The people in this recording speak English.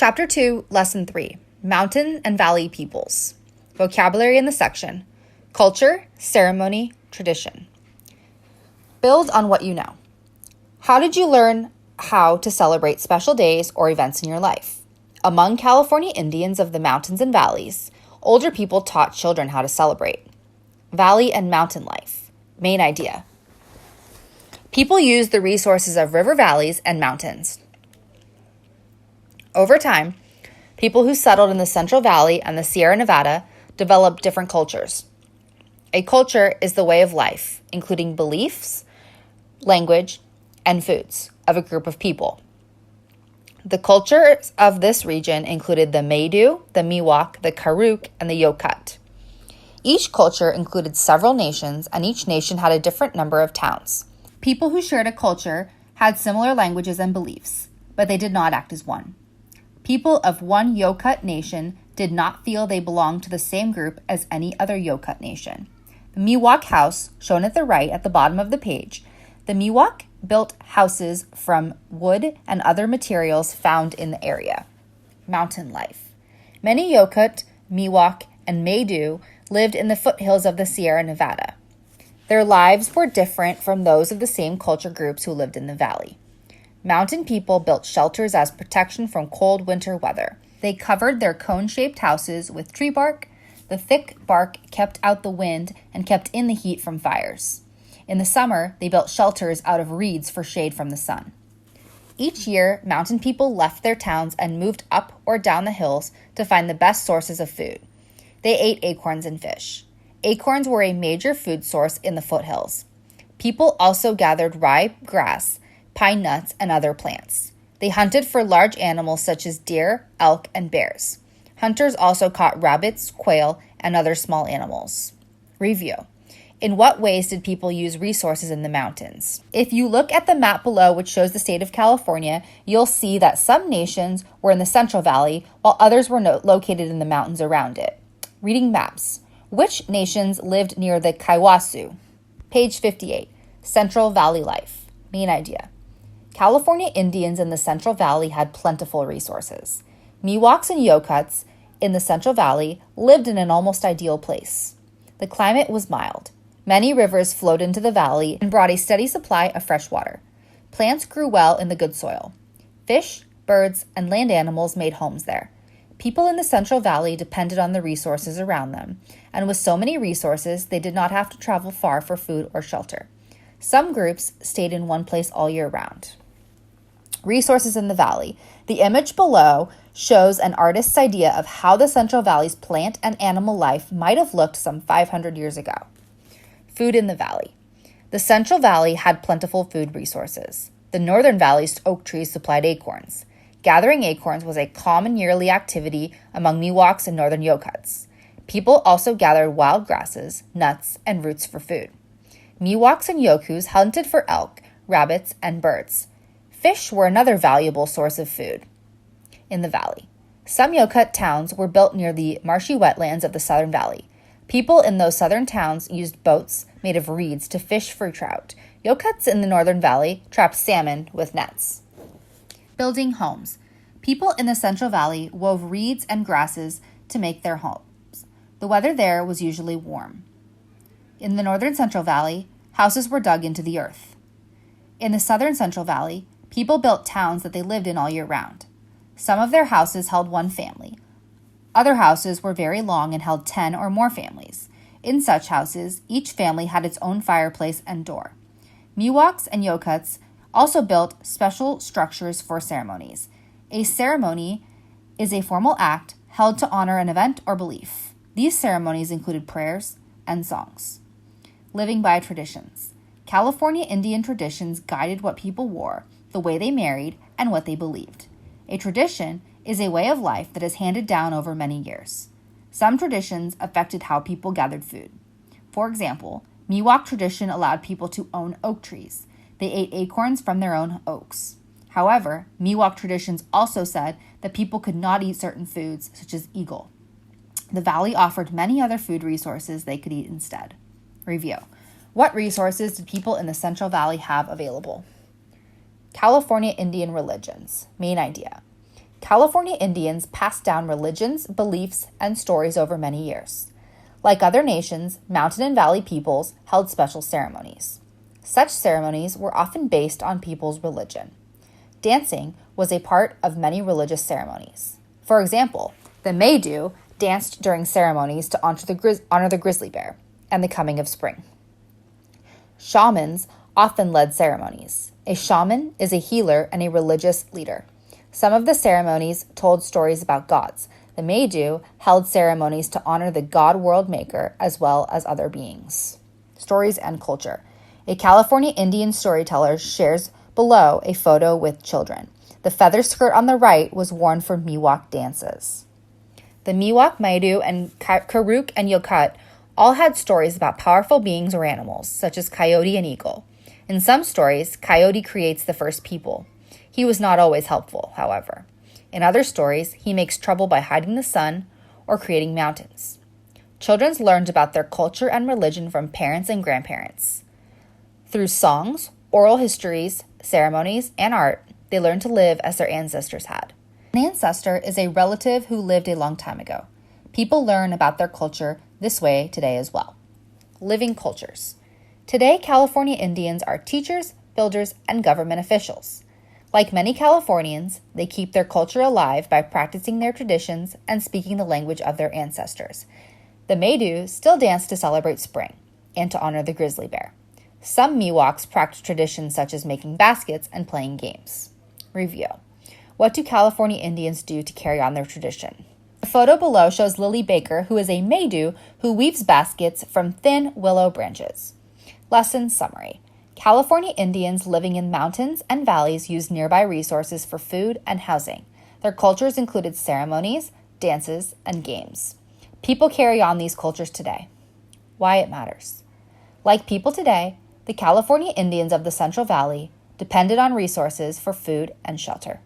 Chapter 2, Lesson 3, Mountain and Valley Peoples. Vocabulary in the section, Culture, Ceremony, Tradition. Build on what you know. How did you learn how to celebrate special days or events in your life? Among California Indians of the mountains and valleys, older people taught children how to celebrate. Valley and mountain life. Main idea. People used the resources of river valleys and mountains. Over time, people who settled in the Central Valley and the Sierra Nevada developed different cultures. A culture is the way of life, including beliefs, language, and foods of a group of people. The cultures of this region included the Maidu, the Miwok, the Karuk, and the Yokut. Each culture included several nations, and each nation had a different number of towns. People who shared a culture had similar languages and beliefs, but they did not act as one. People of one Yokut nation did not feel they belonged to the same group as any other Yokut nation. The Miwok house, shown at the right at the bottom of the page, the Miwok built houses from wood and other materials found in the area. Mountain life. Many Yokut, Miwok, and Maidu lived in the foothills of the Sierra Nevada. Their lives were different from those of the same culture groups who lived in the valley. Mountain people built shelters as protection from cold winter weather. They covered their cone-shaped houses with tree bark. The thick bark kept out the wind and kept in the heat from fires. In the summer, they built shelters out of reeds for shade from the sun. Each year, mountain people left their towns and moved up or down the hills to find the best sources of food. They ate acorns and fish. Acorns were a major food source in the foothills. People also gathered rye grass, pine nuts, and other plants. They hunted for large animals such as deer, elk, and bears. Hunters also caught rabbits, quail, and other small animals. Review. In what ways did people use resources in the mountains? If you look at the map below, which shows the state of California, you'll see that some nations were in the Central Valley, while others were located in the mountains around it. Reading maps. Which nations lived near the Kaiwasu? Page 58. Central Valley life. Main idea. California Indians in the Central Valley had plentiful resources. Miwoks and Yokuts in the Central Valley lived in an almost ideal place. The climate was mild. Many rivers flowed into the valley and brought a steady supply of fresh water. Plants grew well in the good soil. Fish, birds, and land animals made homes there. People in the Central Valley depended on the resources around them, and with so many resources, they did not have to travel far for food or shelter. Some groups stayed in one place all year round. Resources in the valley. The image below shows an artist's idea of how the Central Valley's plant and animal life might have looked some 500 years ago. Food in the valley. The Central Valley had plentiful food resources. The Northern Valley's oak trees supplied acorns. Gathering acorns was a common yearly activity among Miwoks and Northern Yokuts. People also gathered wild grasses, nuts, and roots for food. Miwoks and Yokus hunted for elk, rabbits, and birds. Fish were another valuable source of food in the valley. Some Yokut towns were built near the marshy wetlands of the Southern Valley. People in those southern towns used boats made of reeds to fish for trout. Yokuts in the Northern Valley trapped salmon with nets. Building homes. People in the Central Valley wove reeds and grasses to make their homes. The weather there was usually warm. In the Northern Central Valley, houses were dug into the earth. In the Southern Central Valley, people built towns that they lived in all year round. Some of their houses held one family. Other houses were very long and held 10 or more families. In such houses, each family had its own fireplace and door. Miwoks and Yokuts also built special structures for ceremonies. A ceremony is a formal act held to honor an event or belief. These ceremonies included prayers and songs. Living by traditions. California Indian traditions guided what people wore, the way they married, and what they believed. A tradition is a way of life that is handed down over many years. Some traditions affected how people gathered food. For example, Miwok tradition allowed people to own oak trees. They ate acorns from their own oaks. However, Miwok traditions also said that people could not eat certain foods, such as eagle. The valley offered many other food resources they could eat instead. Review. What resources did people in the Central Valley have available? California Indian religions. Main idea. California Indians passed down religions, beliefs, and stories over many years. Like other nations, mountain and valley peoples held special ceremonies. Such ceremonies were often based on people's religion. Dancing was a part of many religious ceremonies. For example, the Maidu danced during ceremonies to honor the grizzly bear and the coming of spring. Shamans often led ceremonies. A shaman is a healer and a religious leader. Some of the ceremonies told stories about gods. The Maidu held ceremonies to honor the god world maker as well as other beings. Stories and culture. A California Indian storyteller shares below a photo with children. The feather skirt on the right was worn for Miwok dances. The Miwok, Maidu, and Karuk and Yokut all had stories about powerful beings or animals, such as Coyote and Eagle. In some stories, Coyote creates the first people. He was not always helpful, however. In other stories, he makes trouble by hiding the sun or creating mountains. Children learned about their culture and religion from parents and grandparents. Through songs, oral histories, ceremonies, and art, they learned to live as their ancestors had. An ancestor is a relative who lived a long time ago. People learn about their culture this way today as well. Living cultures. Today, California Indians are teachers, builders, and government officials. Like many Californians, they keep their culture alive by practicing their traditions and speaking the language of their ancestors. The Maidu still dance to celebrate spring and to honor the grizzly bear. Some Miwoks practice traditions such as making baskets and playing games. Review. What do California Indians do to carry on their tradition? The photo below shows Lily Baker, who is a Maidu who weaves baskets from thin willow branches. Lesson summary. California Indians living in mountains and valleys used nearby resources for food and housing. Their cultures included ceremonies, dances, and games. People carry on these cultures today. Why it matters. Like people today, the California Indians of the Central Valley depended on resources for food and shelter.